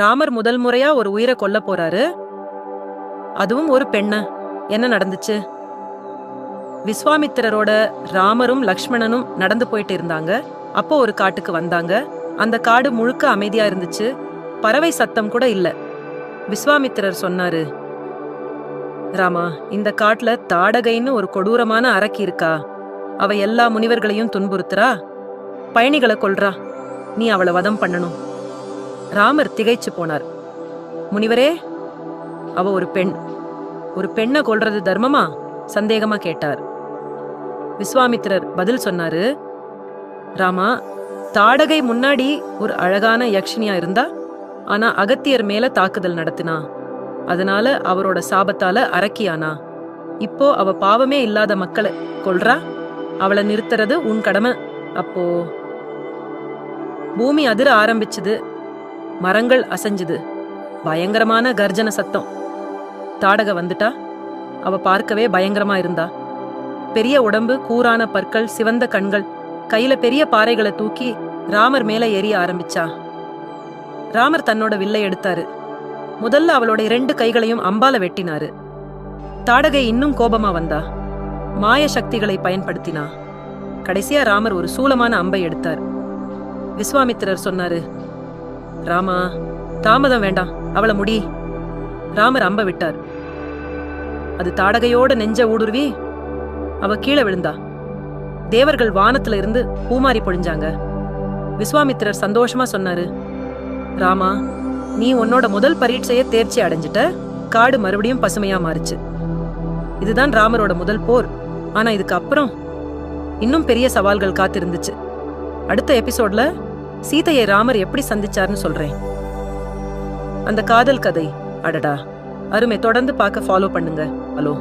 ராமர் முதல் முறையா ஒரு உயிரை கொல்ல போறாரு, அதுவும் ஒரு பெண்ண. என்ன நடந்துச்சு? விஸ்வாமித்திரரோட ராமரும் லக்ஷ்மணனும் நடந்து போயிட்டு இருந்தாங்க. அப்போ ஒரு காட்டுக்கு வந்தாங்க. அந்த காடு முழுக்க அமைதியா இருந்துச்சு. பறவை சத்தம் கூட இல்ல. விஸ்வாமித்திரர் சொன்னாரு, ராமா, இந்த காட்டுல தாடகைன்னு ஒரு கொடூரமான அரக்கி இருக்கா. அவ எல்லா முனிவர்களையும் துன்புறுத்துறா, பயணிகளை கொல்றா. நீ அவளை வதம் பண்ணணும். ராமர் திகைச்சு போனார். முனிவரே, அவ ஒரு பெண். ஒரு பெண்ணை கொல்றது தர்மமா? சந்தேகமா கேட்டார். விஸ்வாமித்திரர் பதில் சொன்னாரு, ராமா, தாடகை முன்னாடி ஒரு அழகான யக்ஷினியா இருந்தா, ஆனா அகத்தியர் மேல தாக்குதல் நடத்தினா. அதனால அவரோட சாபத்தால அரக்கியானா. இப்போ அவ பாவமே இல்லாத மக்களை கொல்றா. அவளை நிறுத்துறது உன் கடமை. அப்போ பூமி அதிர ஆரம்பிச்சுது. மரங்கள் அசைஞ்சுது. பயங்கரமான கர்ஜன சத்தம். தாடக வந்துட்டா. அவ பார்க்கவே பயங்கரமா இருந்தா. பெரிய உடம்பு, கூரான பற்கள், சிவந்த கண்கள், கையில பெரிய பாறைகளை தூக்கி ராமர் மேல எரிய ஆரம்பிச்சா. ராமர் தன்னோட வில்லை எடுத்தாரு. முதல்ல அவளோட 2 கைகளையும் அம்பால வெட்டினாரு. தாடகை இன்னும் கோபமா வந்தா. மாய சக்திகளை பயன்படுத்தினா. கடைசியா ராமர் ஒரு சூலமான அம்பை எடுத்தார். விஸ்வாமித்திரர் சொன்னாரு, ராமா, தாமதம் வேண்டாம், அவளை முடி. ராமர் அம்ப விட்டார். அது தாடகையோட நெஞ்ச ஊடுருவி அவ கீழே விழுந்தா. தேவர்கள் வானத்துல இருந்து பூமாரி பொழிஞ்சாங்க. விஸ்வாமித்திரர் சந்தோஷமா சொன்னாரு, ராமா, நீ உன்னோட முதல் பரீட்சைய தேர்ச்சி அடைஞ்சிட்ட. காடு மறுபடியும் பசுமையா மாறுச்சு. இதுதான் ராமரோட முதல் போர். ஆனா இதுக்கு அப்புறம் இன்னும் பெரிய சவால்கள் காத்திருந்துச்சு. அடுத்த எபிசோட்ல சீதையை ராமர் எப்படி சந்திச்சார்னு சொல்றேன். அந்த காதல் கதை, அடடா, அருமை. தொடர்ந்து பார்க்க ஃபாலோ பண்ணுங்க. ஹலோ.